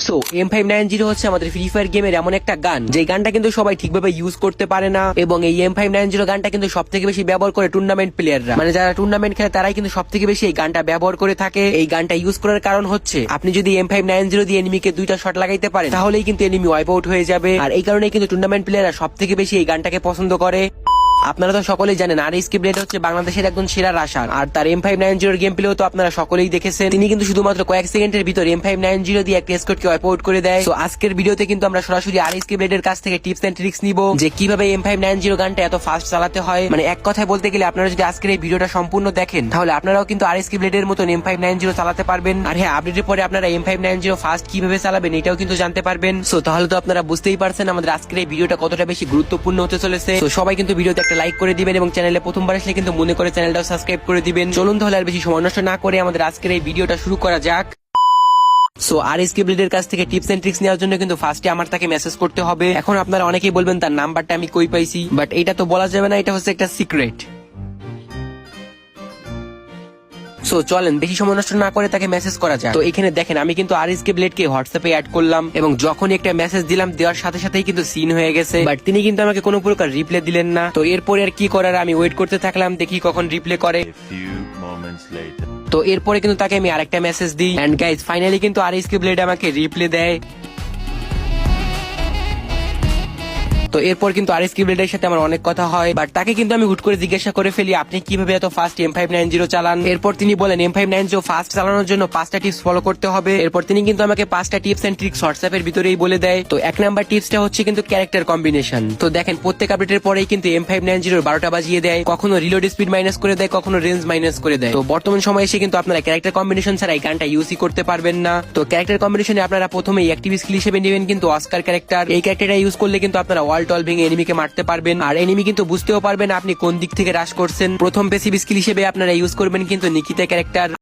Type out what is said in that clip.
So M590 হচ্ছে আমাদের free fire গেমের এমন একটা গান, যে গানটা কিন্তু সবাই ঠিকভাবে ইউজ করতে পারে না, এবং এই M590 গানটা কিন্তু সব থেকে বেশি ব্যবহার করে টুর্নামেন্ট প্লেয়াররা, মানে যারা টুর্নামেন্ট খেলে তারাই কিন্তু সব থেকে বেশি এই গানটা ব্যবহার করে থাকে। এই গানটা ইউজ করার কারণ হচ্ছে আপনি যদি M590 দিয়ে এনিমিকে 2টা শট লাগাইতে পারেন তাহলেই কিন্তু এনিমি ওয়াইপ আউট হয়ে যাবে, আর এই কারণেই কিন্তু টুর্নামেন্ট প্লেয়াররা সব থেকে বেশি এই গানটাকে পছন্দ করে। আপনারা তো সকলেই জানেন আরএসকে ব্লেড হচ্ছে বাংলাদেশের একজন সেরা রাশার, আর তার M590 গেম প্লেও তো আপনারা সকলেই দেখেছেন। তিনি কিন্তু শুধুমাত্র কয়েক সেকেন্ডের ভিতর M590 দিয়ে একটা স্কোয়াডকে ওয়াইপ আউট করে দেয়। তো আজকের ভিডিওতে কিন্তু আমরা সরাসরি আরএসকে ব্লেডের কাছ থেকে টিপস এন্ড ট্রিক্স নিব যে কিভাবে M590 গানটা এত ফাস্ট চালাতে হয়। মানে এক কথায় বলতে গেলে আপনারা যদি আজকের এই ভিডিওটা সম্পূর্ণ দেখেন তাহলে আপনারাও কিন্তু আরএসকে ব্লেডের মতন M590 চালাতে পারবেন। আর হ্যাঁ, আপডেটের পরে আপনারা M590 ফাস্ট কিভাবে চালাবেন এটাও কিন্তু জানতে পারবেন। সো তাহলে তো আপনারা বুঝতেই পারছেন আমাদের আজকের এই ভিডিওটা কতটা বেশি গুরুত্বপূর্ণ হতে চলেছে। তো সবাই কিন্তু ভিডিওতে একটা লাইক করে দিবেন এবং চ্যানেলে প্রথমবার আসলে কিন্তু মনে করে চ্যানেলটাও সাবস্ক্রাইব করে দিবেন। চলুন তাহলে আর বেশি সময় নষ্ট না করে আমাদের আজকের এই ভিডিওটা শুরু করা যাক। সো আরএসকে ব্লেডের কাছ থেকে টিপস এন্ড ট্রিক্স নেওয়ার জন্য কিন্তু ফার্স্টে আমার তাকে মেসেজ করতে হবে। এখন আপনারা অনেকেই বলবেন তার নাম্বারটা আমি কই পাইছি, বাট এটা তো বলা যাবে না, এটা হচ্ছে একটা সিক্রেট। সো চলেন বেশি সময় নষ্ট না করে তাকে মেসেজ করা যায়। তো এখানে দেখেন আমি কিন্তু আরএসকে ব্লেডকে হোয়াটসঅ্যাপে অ্যাড করলাম, এবং যখনই একটা মেসেজ দিলাম দেওয়ার সাথে সাথেই কিন্তু সিন হয়ে গেছে, বাট তিনি কিন্তু আমাকে কোনো প্রকার রিপ্লাই দিলেন না। তো এরপরে আর কি করার, আমি ওয়েট করতে থাকলাম দেখি কখন রিপ্লাই করে। তো এরপরে কিন্তু তাকে আমি আরেকটা মেসেজ দিই, এন্ড গাইজ ফাইনালি কিন্তু আরএসকে ব্লেড আমাকে রিপ্লাই দেয়। তো এরপর কিন্তু আরএসকে ব্লেডের সাথে আমার অনেক কথা হয়, বাট তাকে কিন্তু আমি হুট করে জিজ্ঞাসা করে ফেলি আপনি কিভাবে এত ফাস্ট M590 চালান। এরপর তিনি বলেন M590 ফাস্ট চালানোর জন্য 5টা টিপস ফলো করতে হবে। এরপর তিনি কিন্তু আমাকে 5টা টিপস এন্ড ট্রিক্স হোয়াটসঅ্যাপের ভিতরেই বলে দেয়। তো 1 নাম্বার টিপসটা হচ্ছে কিন্তু ক্যারেক্টার কম্বিনেশন। তো দেখেন প্রত্যেক আপডেটের পরেই কিন্তু M590 12টা বাজিয়ে দেয়, কখনো রিলোড স্পিড মাইনাস করে দেয়, কখনো রেঞ্জ মাইনাস করে দেয়। তো বর্তমান সময়ে এসে কিন্তু আপনারা ক্যারেক্টার কম্বিনেশন ছাড়া এই গানটা ইউজই করতে পারবেন না। তো ক্যারেক্টার কম্বিনেশনে আপনারা প্রথমেই অ্যাক্টিভ স্কিল হিসেবে নেবেন কিন্তু অস্কার ক্যারেক্টার। এই ক্যারেক্টারটা ইউজ করলে কিন্তু আপনারা ওয়াল টল ভেঙে এনিমিকে মারতে পারবেন, আর এনিমি কিন্তু বুঝতেও পারবেন আপনি কোন দিক থেকে রাশ করছেন। প্রথম প্যাসিভ স্কিল হিসেবে আপনারা ইউজ করবেন কিন্তু নিকিতা ক্যারেক্টার।